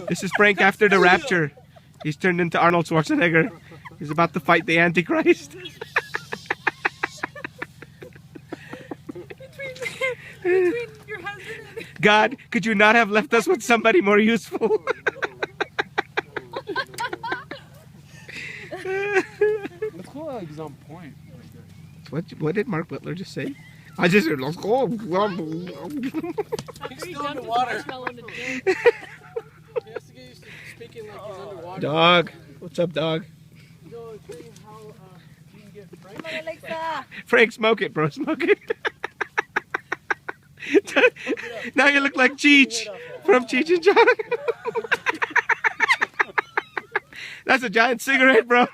This is Frank after the rapture. He's turned into Arnold Schwarzenegger. He's about to fight the Antichrist. Between your husband and... God, could you not have left us with somebody more useful? Let's go like he's on point. What did Mark Butler just say? I just said, let's go. He's still underwater. He has to get used to speaking like he's underwater. Dog. What's up, dog? Yo, tell you how you can get Frank. Come on, Alexa. Frank, smoke it, bro. Smoke it. Now you look like Cheech from Cheech and Chong. That's a giant cigarette, bro.